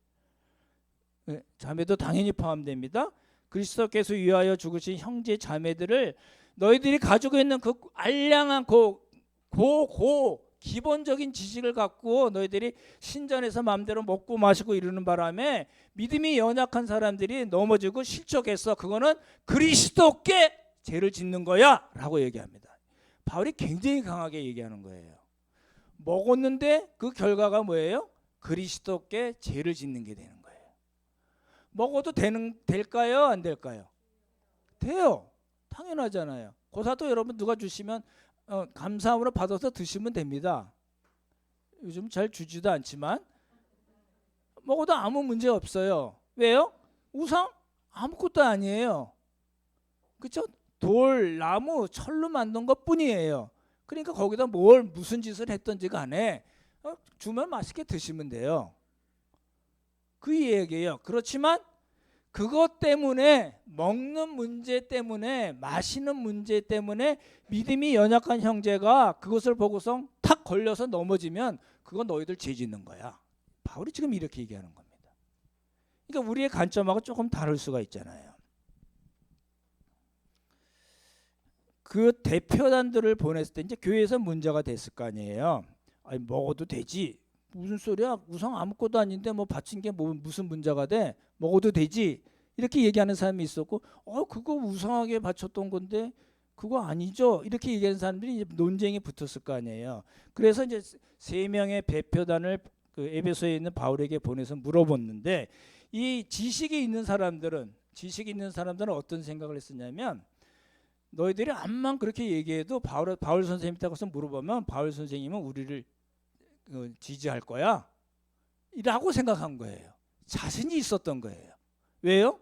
자매도 당연히 포함됩니다. 그리스도께서 위하여 죽으신 형제 자매들을 너희들이 가지고 있는 그 알량한 기본적인 지식을 갖고 너희들이 신전에서 마음대로 먹고 마시고 이러는 바람에 믿음이 연약한 사람들이 넘어지고 실족해서 그거는 그리스도께 죄를 짓는 거야 라고 얘기합니다. 바울이 굉장히 강하게 얘기하는 거예요. 먹었는데 그 결과가 뭐예요? 그리스도께 죄를 짓는 게 되는 거예요. 먹어도 될까요? 안 될까요? 돼요. 당연하잖아요. 고사도 여러분 누가 주시면 감사함으로 받아서 드시면 됩니다. 요즘 잘 주지도 않지만 먹어도 아무 문제 없어요. 왜요? 우상 아무것도 아니에요. 그렇죠? 돌, 나무, 철로 만든 것뿐이에요. 그러니까 거기다 무슨 짓을 했던지 간에 주면 맛있게 드시면 돼요. 그 얘기예요. 그렇지만 그것 때문에 먹는 문제 때문에 마시는 문제 때문에 믿음이 연약한 형제가 그것을 보고서 탁 걸려서 넘어지면 그건 너희들 죄 짓는 거야. 바울이 지금 이렇게 얘기하는 겁니다. 그러니까 우리의 관점하고 조금 다를 수가 있잖아요. 그 대표단들을 보냈을 때 이제 교회에서 문제가 됐을 거 아니에요. 아니 먹어도 되지. 무슨 소리야? 우상 아무것도 아닌데 뭐 바친 게 무슨 문제가 돼? 먹어도 되지. 이렇게 얘기하는 사람이 있었고, 그거 우상하게 바쳤던 건데 그거 아니죠. 이렇게 얘기하는 사람들이 이제 논쟁이 붙었을 거 아니에요. 그래서 이제 3명의 대표단을 그 에베소에 있는 바울에게 보내서 물어봤는데 이 지식이 있는 사람들은 어떤 생각을 했었냐면 너희들이 암만 그렇게 얘기해도 바울 선생님한테 가서 물어보면 바울 선생님은 우리를 지지할 거야 라고 생각한 거예요. 자신이 있었던 거예요. 왜요?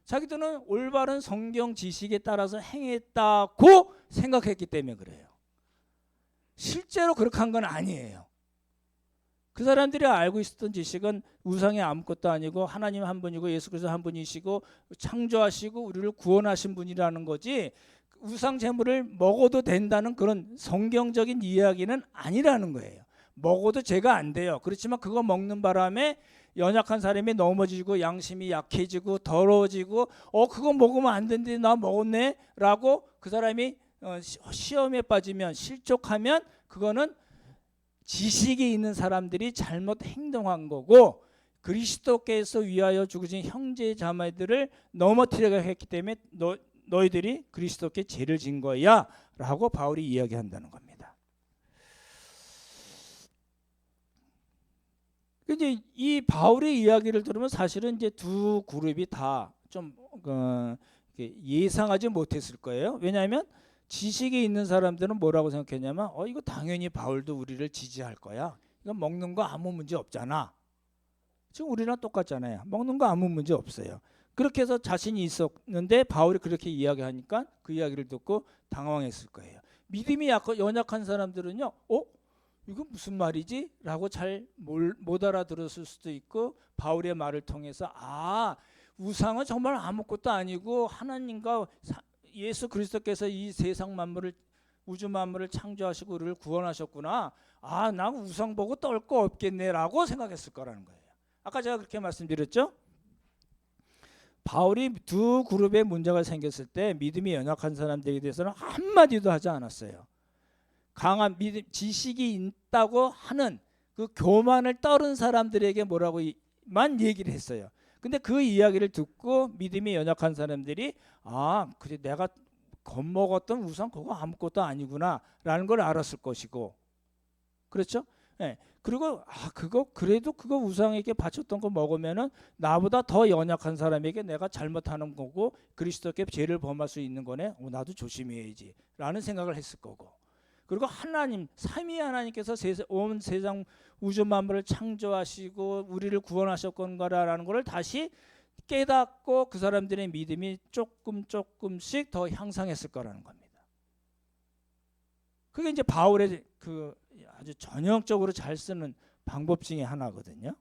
자기들은 올바른 성경 지식에 따라서 행했다고 생각했기 때문에 그래요. 실제로 그렇게 한 건 아니에요. 그 사람들이 알고 있었던 지식은 우상이 아무것도 아니고 하나님 한 분이고 예수 그리스도 한 분이시고 창조하시고 우리를 구원하신 분이라는 거지, 우상 제물을 먹어도 된다는 그런 성경적인 이야기는 아니라는 거예요. 먹어도 죄가 안 돼요. 그렇지만 그거 먹는 바람에 연약한 사람이 넘어지고 양심이 약해지고 더러워지고 그거 먹으면 안 되는데 나 먹었네 라고 그 사람이 시험에 빠지면 실족하면 그거는 지식이 있는 사람들이 잘못 행동한 거고 그리스도께서 위하여 죽으신 형제 자매들을 넘어뜨리려 했기 때문에 너희들이 그리스도께 죄를 진 거야 라고 바울이 이야기한다는 겁니다. 이제 이 바울의 이야기를 들으면 사실은 이제 두 그룹이 다 좀 예상하지 못했을 거예요. 왜냐하면 지식이 있는 사람들은 뭐라고 생각했냐면 이거 당연히 바울도 우리를 지지할 거야. 이거 먹는 거 아무 문제 없잖아. 지금 우리랑 똑같잖아요. 먹는 거 아무 문제 없어요. 그렇게 해서 자신이 있었는데 바울이 그렇게 이야기하니까 그 이야기를 듣고 당황했을 거예요. 믿음이 연약한 사람들은요, 이거 무슨 말이지? 라고 잘 못 알아들었을 수도 있고, 바울의 말을 통해서 우상은 정말 아무것도 아니고 하나님과 예수 그리스도께서 이 세상 만물을, 우주 만물을 창조하시고 우리를 구원하셨구나. 나 우상 보고 떨 거 없겠네라고 생각했을 거라는 거예요. 아까 제가 그렇게 말씀드렸죠? 바울이 두 그룹의 문제가 생겼을 때 믿음이 연약한 사람들에 대해서는 한마디도 하지 않았어요. 강한 믿음, 지식이 있다고 하는 그 교만을 떨은 사람들에게 뭐라고만 얘기를 했어요. 근데 그 이야기를 듣고 믿음이 연약한 사람들이 그래 내가 겁먹었던 우상 그거 아무것도 아니구나라는 걸 알았을 것이고, 그렇죠? 네. 그리고 그래도 그거 우상에게 바쳤던 거 먹으면은 나보다 더 연약한 사람에게 내가 잘못하는 거고 그리스도께 죄를 범할 수 있는 거네. 나도 조심해야지라는 생각을 했을 거고. 그리고 하나님, 삼위 하나님께서 온 세상 우주 만물을 창조하시고 우리를 구원하셨건가라는 것을 다시 깨닫고 그 사람들의 믿음이 조금씩 더 향상했을 거라는 겁니다. 그게 이제 바울의 그 아주 전형적으로 잘 쓰는 방법 중에 하나거든요.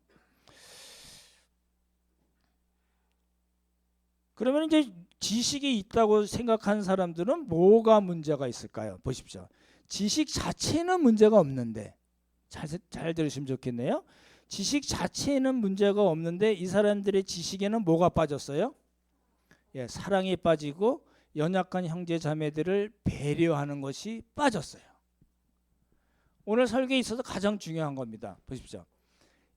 그러면 이제 지식이 있다고 생각하는 사람들은 뭐가 문제가 있을까요? 보십시오. 지식 자체는 문제가 없는데, 잘 들으시면 좋겠네요. 지식 자체는 문제가 없는데 이 사람들의 지식에는 뭐가 빠졌어요? 사랑이 빠지고 연약한 형제 자매들을 배려하는 것이 빠졌어요. 오늘 설교에 있어서 가장 중요한 겁니다. 보십시오.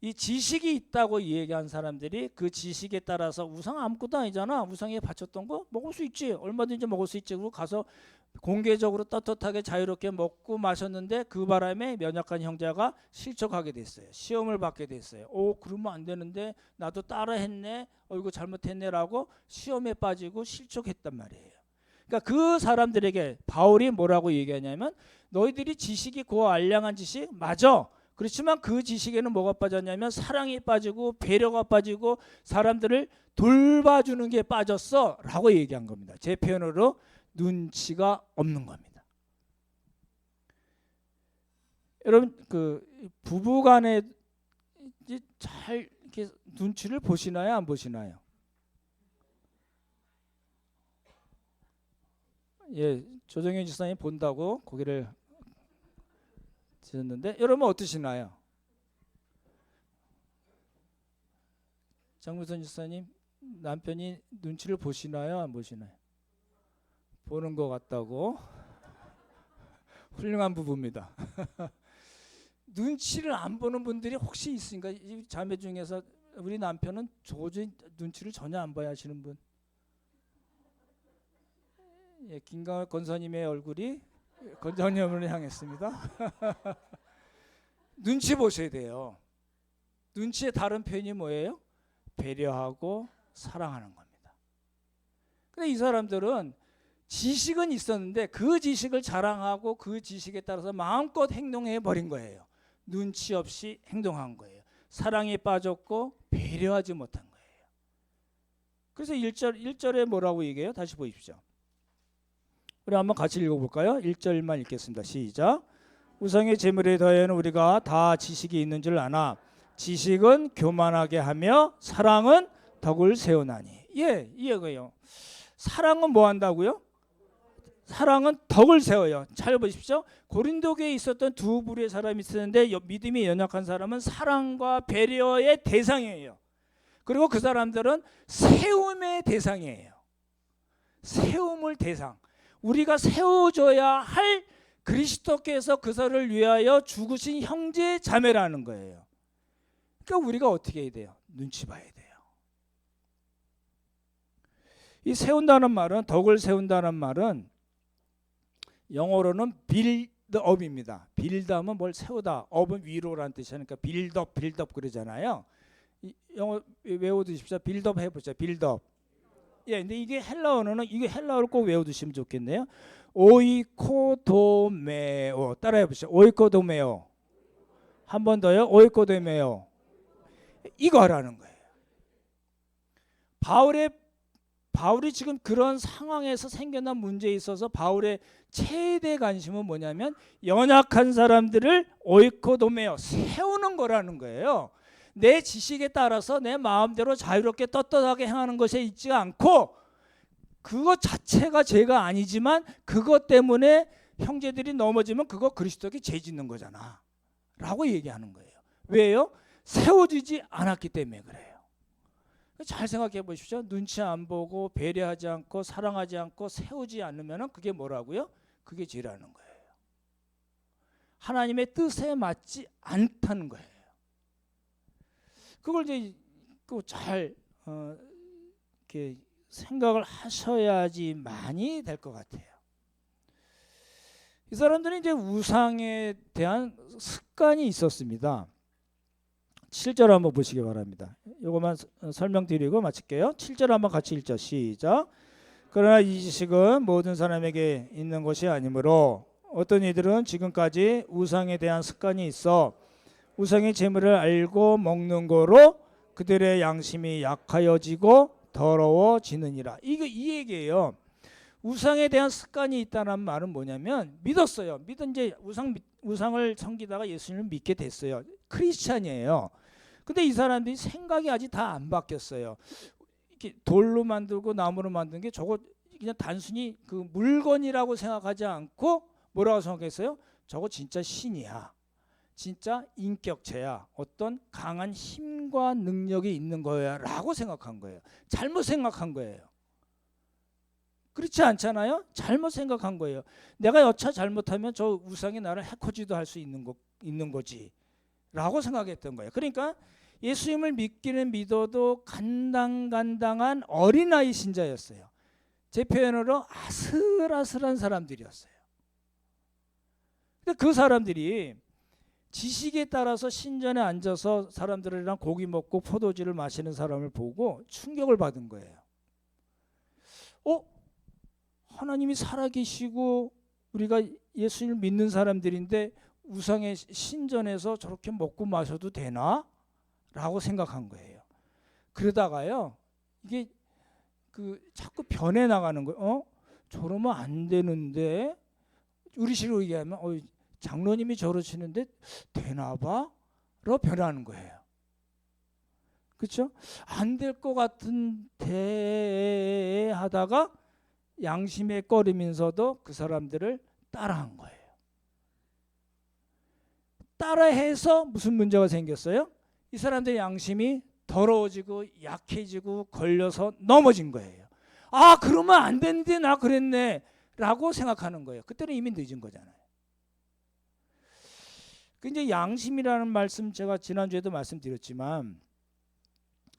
이 지식이 있다고 얘기한 사람들이 그 지식에 따라서 우상 아무것도 아니잖아. 우상에 바쳤던 거 먹을 수 있지. 얼마든지 먹을 수 있지. 그리고 가서 공개적으로 떳떳하게 자유롭게 먹고 마셨는데 그 바람에 연약한 형제가 실족하게 됐어요. 시험을 받게 됐어요. 그러면 안 되는데 나도 따라 했네. 이거 잘못했네라고 시험에 빠지고 실족했단 말이에요. 그러니까 그 사람들에게 바울이 뭐라고 얘기하냐면, 너희들이 지식이 알량한 지식 맞아. 그렇지만 그 지식에는 뭐가 빠졌냐면 사랑이 빠지고 배려가 빠지고 사람들을 돌봐주는 게 빠졌어 라고 얘기한 겁니다. 제 표현으로 눈치가 없는 겁니다. 여러분, 그 부부간에 잘 이렇게 눈치를 보시나요, 안 보시나요? 조정현 지사님 본다고 고개를 드셨는데 여러분 어떠시나요? 장무선 지사님, 남편이 눈치를 보시나요, 안 보시나요? 보는 것 같다고. 훌륭한 부부입니다. 눈치를 안 보는 분들이 혹시 있으니까, 이 자매 중에서 우리 남편은 도저히 눈치를 전혀 안 봐야 하시는 분. 김강월 권사님의 얼굴이 권사님을 향했습니다. 눈치 보셔야 돼요. 눈치의 다른 표현이 뭐예요? 배려하고 사랑하는 겁니다. 근데 이 사람들은 지식은 있었는데 그 지식을 자랑하고 그 지식에 따라서 마음껏 행동해 버린 거예요. 눈치 없이 행동한 거예요. 사랑에 빠졌고 배려하지 못한 거예요. 그래서 1절에 뭐라고 얘기해요? 다시 보십시오. 우리 한번 같이 읽어볼까요? 1절만 읽겠습니다. 시작. 우상의 제물에 더하여는 우리가 다 지식이 있는 줄 아나 지식은 교만하게 하며 사랑은 덕을 세우나니. 이거예요. 사랑은 뭐 한다고요? 사랑은 덕을 세워요. 잘 보십시오. 고린도교에 있었던 두 부류의 사람이 있었는데 믿음이 연약한 사람은 사랑과 배려의 대상이에요. 그리고 그 사람들은 세움의 대상이에요. 세움을 대상. 우리가 세워줘야 할 그리스도께서 그들을 위하여 죽으신 형제 자매라는 거예요. 그러니까 우리가 어떻게 해야 돼요? 눈치 봐야 돼요. 이 세운다는 말은, 덕을 세운다는 말은 영어로는 빌드업입니다. 빌드하면 뭘 세우다, 업은 위로라는 뜻이니까 빌드업 그러잖아요. 영어 외워두십시오. 빌드업 해보자. 빌드업. 근데 이게 헬라어는 이게 헬라어를 꼭 외워두시면 좋겠네요. 오이코도메오. 따라해보시죠. 오이코도메오. 한 번 더요. 오이코도메오. 이거 하라는 거예요. 바울의 바울이 지금 그런 상황에서 생겨난 문제에 있어서 바울의 최대 관심은 뭐냐면 연약한 사람들을 오이코도메어 세우는 거라는 거예요. 내 지식에 따라서 내 마음대로 자유롭게 떳떳하게 행하는 것에 있지 않고 그것 자체가 죄가 아니지만 그것 때문에 형제들이 넘어지면 그거 그리스도께 죄 짓는 거잖아 라고 얘기하는 거예요. 왜요? 세워지지 않았기 때문에 그래요. 잘 생각해 보십시오. 눈치 안 보고 배려하지 않고 사랑하지 않고 세우지 않으면 그게 뭐라고요? 그게 죄라는 거예요. 하나님의 뜻에 맞지 않다는 거예요. 그걸 이제 잘 이렇게 생각을 하셔야지 많이 될 것 같아요. 이 사람들은 이제 우상에 대한 습관이 있었습니다. 7절 한번 보시기 바랍니다. 이것만 설명드리고 마칠게요. 7절 한번 같이 읽죠. 시작. 그러나 이 지식은 모든 사람에게 있는 것이 아니므로 어떤 이들은 지금까지 우상에 대한 습관이 있어 우상의 재물을 알고 먹는 거로 그들의 양심이 약하여지고 더러워지느니라. 이 얘기예요. 우상에 대한 습관이 있다는 말은 뭐냐면 믿었어요. 이제 우상을 섬기다가 예수님을 믿게 됐어요. 크리스찬이에요. 근데 이 사람들이 생각이 아직 다 안 바뀌었어요. 이렇게 돌로 만들고 나무로 만든 게 저거 그냥 단순히 그 물건이라고 생각하지 않고 뭐라고 생각했어요? 저거 진짜 신이야. 진짜 인격체야. 어떤 강한 힘과 능력이 있는 거야 라고 생각한 거예요. 잘못 생각한 거예요. 그렇지 않잖아요? 잘못 생각한 거예요. 내가 여차 잘못하면 저 우상이 나를 해코지도 할 수 있는 거지 라고 생각했던 거예요. 그러니까 예수님을 믿기는 믿어도 간당간당한 어린아이 신자였어요. 제 표현으로 아슬아슬한 사람들이었어요. 근데 그 사람들이 지식에 따라서 신전에 앉아서 사람들이랑 고기 먹고 포도주를 마시는 사람을 보고 충격을 받은 거예요. 하나님이 살아계시고 우리가 예수님을 믿는 사람들인데 우상의 신전에서 저렇게 먹고 마셔도 되나? 라고 생각한 거예요. 그러다가요 이게 자꾸 변해 나가는 거예요. 저러면 안 되는데 우리식으로 얘기하면 장로님이 저러시는데 되나 봐? 라고 변하는 거예요. 그렇죠? 안 될 것 같은데 하다가 양심에 꺼리면서도 그 사람들을 따라한 거예요. 따라해서 무슨 문제가 생겼어요? 이 사람들의 양심이 더러워지고 약해지고 걸려서 넘어진 거예요. 그러면 안 되는데 나 그랬네 라고 생각하는 거예요. 그때는 이미 늦은 거잖아요. 이제 양심이라는 말씀 제가 지난주에도 말씀드렸지만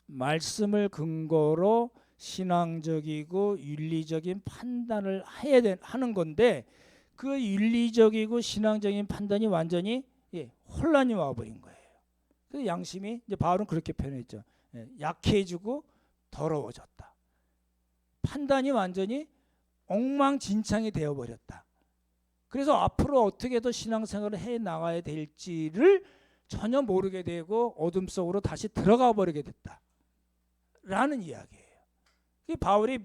말씀을 근거로 신앙적이고 윤리적인 판단을 하는 건데 그 윤리적이고 신앙적인 판단이 완전히 혼란이 와버린 거예요. 그래서 양심이 이제 바울은 그렇게 표현했죠. 약해지고 더러워졌다. 판단이 완전히 엉망진창이 되어버렸다. 그래서 앞으로 어떻게 더 신앙생활을 해나가야 될지를 전혀 모르게 되고 어둠 속으로 다시 들어가 버리게 됐다라는 이야기예요. 바울이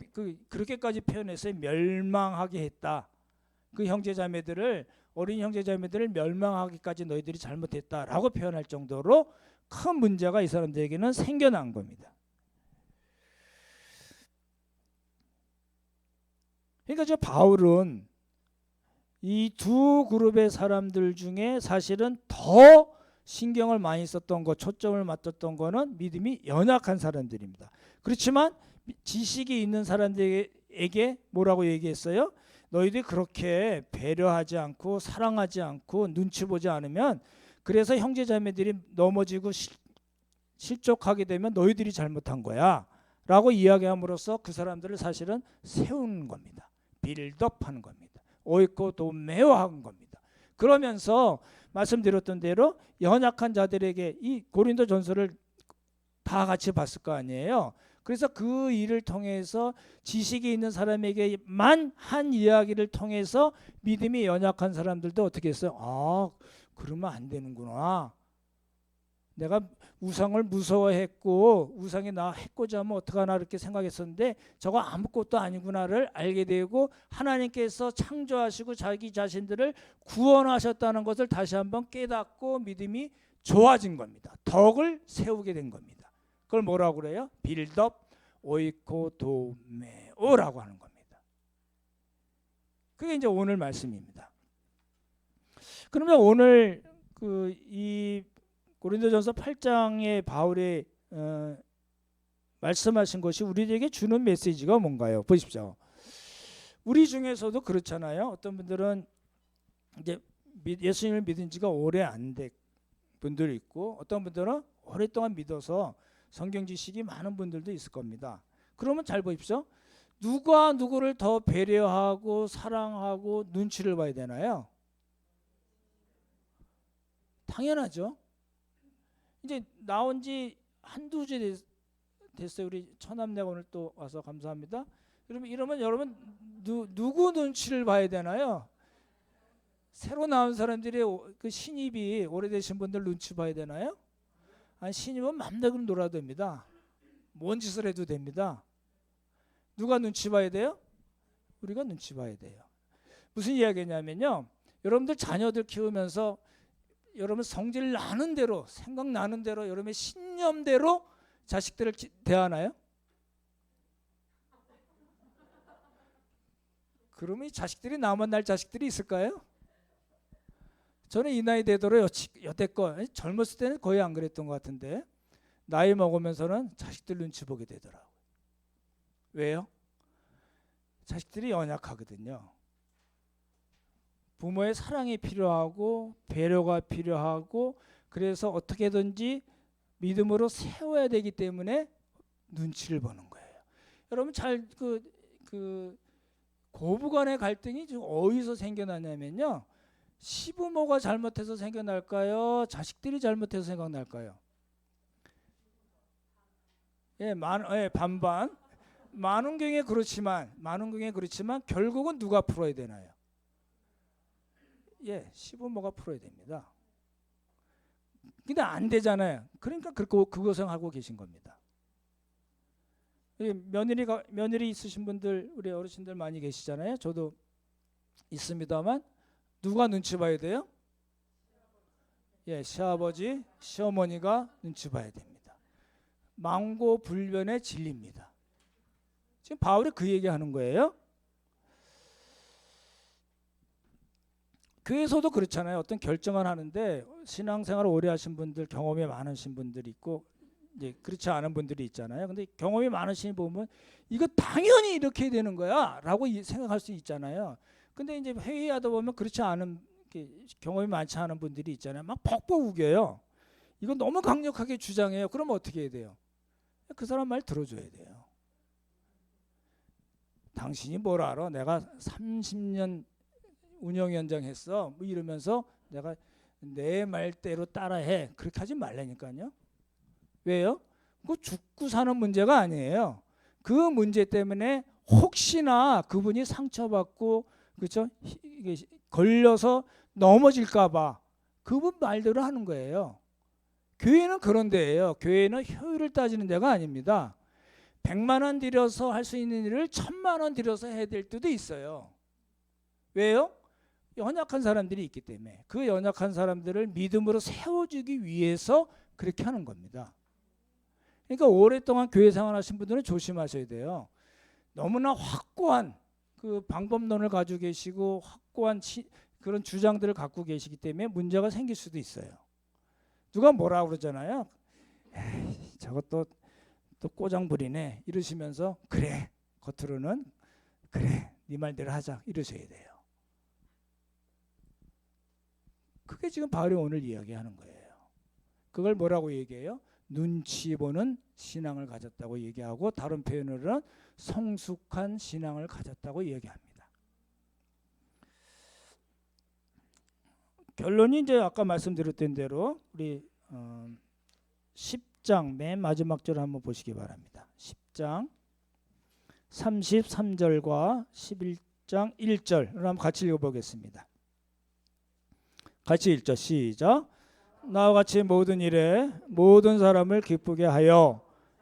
그렇게까지 표현해서 멸망하게 했다. 그 형제자매들을 어린 형제자매들을 멸망하기까지 너희들이 잘못했다라고 표현할 정도로 큰 문제가 이 사람들에게는 생겨난 겁니다. 그러니까 저 바울은 이 두 그룹의 사람들 중에 사실은 더 신경을 많이 썼던 것, 초점을 맞췄던 거는 믿음이 연약한 사람들입니다. 그렇지만 지식이 있는 사람들에게 뭐라고 얘기했어요? 너희들이 그렇게 배려하지 않고 사랑하지 않고 눈치 보지 않으면 그래서 형제자매들이 넘어지고 실족하게 되면 너희들이 잘못한 거야 라고 이야기함으로써 그 사람들을 사실은 세우는 겁니다. 빌드업하는 겁니다. 옳고 도매화한 겁니다. 그러면서 말씀드렸던 대로 연약한 자들에게 이 고린도 전서를 다 같이 봤을 거 아니에요. 그래서 그 일을 통해서 지식이 있는 사람에게만 한 이야기를 통해서 믿음이 연약한 사람들도 어떻게 했어요? 그러면 안 되는구나. 내가 우상을 무서워했고 우상이 나 해코지 하면 어떡하나 이렇게 생각했었는데 저거 아무것도 아니구나를 알게 되고 하나님께서 창조하시고 자기 자신들을 구원하셨다는 것을 다시 한번 깨닫고 믿음이 좋아진 겁니다. 덕을 세우게 된 겁니다. 그걸 뭐라고 그래요? 빌덥 오이코도메오라고 하는 겁니다. 그게 이제 오늘 말씀입니다. 그러면 오늘 이 고린도전서 8장의 바울의 말씀하신 것이 우리에게 주는 메시지가 뭔가요? 보십시오. 우리 중에서도 그렇잖아요. 어떤 분들은 이제 예수님을 믿은 지가 오래 안 된 분들이 있고 어떤 분들은 오랫동안 믿어서 성경 지식이 많은 분들도 있을 겁니다. 그러면 잘 보십시오. 누가 누구를 더 배려하고 사랑하고 눈치를 봐야 되나요? 당연하죠. 이제 나온 지 한두 주 됐어요. 우리 처남네가 오늘 또 와서 감사합니다. 이러면 여러분 누구 눈치를 봐야 되나요? 새로 나온 사람들의 그 신입이 오래되신 분들 눈치 봐야 되나요? 아니 신입은 맘대로 놀아도 됩니다. 뭔 짓을 해도 됩니다. 누가 눈치 봐야 돼요? 우리가 눈치 봐야 돼요. 무슨 이야기냐면요. 여러분들 자녀들 키우면서 여러분 성질 나는 대로 생각나는 대로 여러분의 신념대로 자식들을 대하나요? 그러면 이 자식들이 나만 날 자식들이 있을까요? 저는 이 나이 되도록 여태껏 젊었을 때는 거의 안 그랬던 것 같은데 나이 먹으면서는 자식들 눈치 보게 되더라고요. 왜요? 자식들이 연약하거든요. 부모의 사랑이 필요하고 배려가 필요하고 그래서 어떻게든지 믿음으로 세워야 되기 때문에 눈치를 보는 거예요. 여러분 잘 고부간의 갈등이 지금 어디서 생겨나냐면요. 시부모가 잘못해서 생겨날까요? 자식들이 잘못해서 생각날까요? 반반. 많은 경우에 그렇지만 결국은 누가 풀어야 되나요? 시부모가 풀어야 됩니다. 근데 안 되잖아요. 그러니까 그것을 하고 계신 겁니다. 며느리 있으신 분들 우리 어르신들 많이 계시잖아요. 저도 있습니다만 누가 눈치 봐야 돼요? 시아버지, 시어머니가 눈치 봐야 됩니다. 망고불변의 진리입니다. 지금 바울이 그 얘기하는 거예요. 교회에서도 그렇잖아요. 어떤 결정을 하는데 신앙생활을 오래 하신 분들, 경험이 많으신 분들이 있고 이제 그렇지 않은 분들이 있잖아요. 근데 경험이 많으신 보면 이거 당연히 이렇게 되는 거야라고 생각할 수 있잖아요. 근데 이제 회의하다 보면 그렇지 않은 경험이 많지 않은 분들이 있잖아요. 막 벅벅 우겨요. 이거 너무 강력하게 주장해요. 그럼 어떻게 해야 돼요? 그 사람 말 들어줘야 돼요. 당신이 뭘 알아? 내가 30년 운영위원장 했어. 뭐 이러면서 내가 내 말대로 따라해. 그렇게 하지 말라니까요. 왜요? 그거 죽고 사는 문제가 아니에요. 그 문제 때문에 혹시나 그분이 상처받고 그렇죠? 걸려서 넘어질까봐 그분 말대로 하는 거예요. 교회는 그런 데예요. 교회는 효율을 따지는 데가 아닙니다. 100만 원 들여서 할 수 있는 일을 1000만 원 들여서 해야 될 때도 있어요. 왜요? 연약한 사람들이 있기 때문에 그 연약한 사람들을 믿음으로 세워주기 위해서 그렇게 하는 겁니다. 그러니까 오랫동안 교회 생활하신 분들은 조심하셔야 돼요. 너무나 확고한 그 방법론을 가지고 계시고 확고한 그런 주장들을 갖고 계시기 때문에 문제가 생길 수도 있어요. 누가 뭐라 그러잖아요. 저것도 또 꼬장 부리네 이러시면서 그래 겉으로는 그래 네 말대로 하자 이러셔야 돼요. 그게 지금 바울이 오늘 이야기하는 거예요. 그걸 뭐라고 얘기해요? 눈치 보는 신앙을 가졌다고 얘기하고 다른 표현으로는 성숙한 신앙을 가졌다고 얘기합니다. 결론이 이제 아까 말씀드렸던 대로 우리 10장 맨 마지막 절 한번 보시기 바랍니다. 10장 33절과 11장 1절을 한번 같이 읽어보겠습니다. 같이 읽죠. 시작. 나와 같이 모든 일에 모든 사람을 기쁘게 하여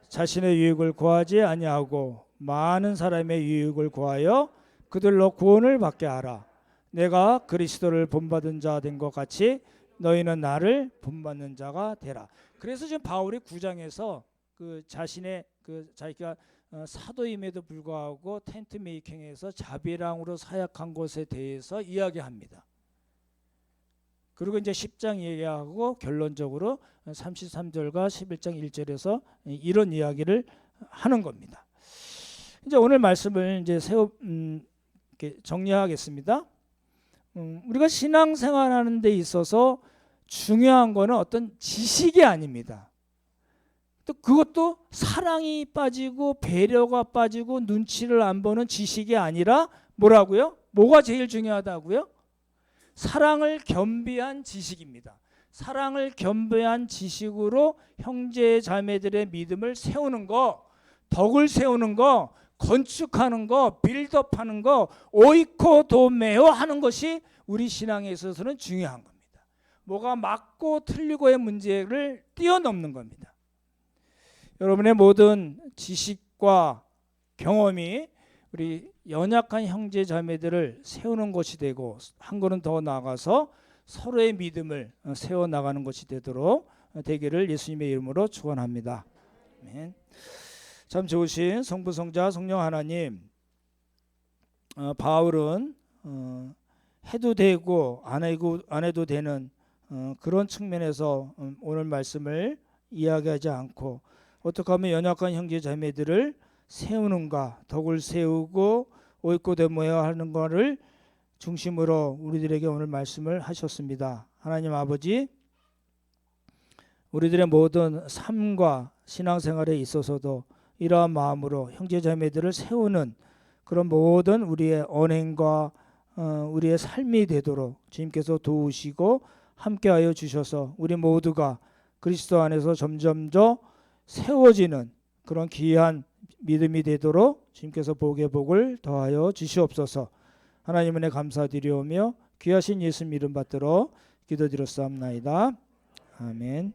자신의 유익을 구하지 아니하고 많은 사람의 유익을 구하여 그들로 구원을 받게 하라. 내가 그리스도를 본받은 자 된 것 같이 너희는 나를 본받는 자가 되라. 그래서 지금 바울이 9장에서 그 자신의 그 자기가 사도임에도 불구하고 텐트 메이킹에서 자비랑으로 사역한 것에 대해서 이야기합니다. 그리고 이제 10장 얘기하고 결론적으로 33절과 11장 1절에서 이런 이야기를 하는 겁니다. 이제 오늘 말씀을 이제 이렇게 정리하겠습니다. 우리가 신앙생활하는 데 있어서 중요한 거는 어떤 지식이 아닙니다. 또 그것도 사랑이 빠지고 배려가 빠지고 눈치를 안 보는 지식이 아니라 뭐라고요? 뭐가 제일 중요하다고요? 사랑을 겸비한 지식입니다. 사랑을 겸비한 지식으로 형제 자매들의 믿음을 세우는 거, 덕을 세우는 거, 건축하는 거, 빌드업하는 거, 오이코도메오 하는 것이 우리 신앙에 있어서는 중요한 겁니다. 뭐가 맞고 틀리고의 문제를 뛰어넘는 겁니다. 여러분의 모든 지식과 경험이 우리 연약한 형제 자매들을 세우는 것이 되고 한 걸음 더 나아가서 서로의 믿음을 세워나가는 것이 되도록 되기를 예수님의 이름으로 축원합니다. 아멘. 참 좋으신 성부 성자 성령 하나님, 바울은 해도 되고 안 해도 되는 그런 측면에서 오늘 말씀을 이야기하지 않고 어떻게 하면 연약한 형제 자매들을 세우는가, 덕을 세우고 오이코도메오 하는 것을 중심으로 우리들에게 오늘 말씀을 하셨습니다. 하나님 아버지, 우리들의 모든 삶과 신앙생활에 있어서도 이러한 마음으로 형제 자매들을 세우는 그런 모든 우리의 언행과 우리의 삶이 되도록 주님께서 도우시고 함께하여 주셔서 우리 모두가 그리스도 안에서 점점 더 세워지는 그런 귀한 믿음이 되도록 주님께서 복의 복을 더하여 주시옵소서. 하나님 은혜 감사드리오며 귀하신 예수님 이름 받들어 기도드렸사옵나이다. 아멘.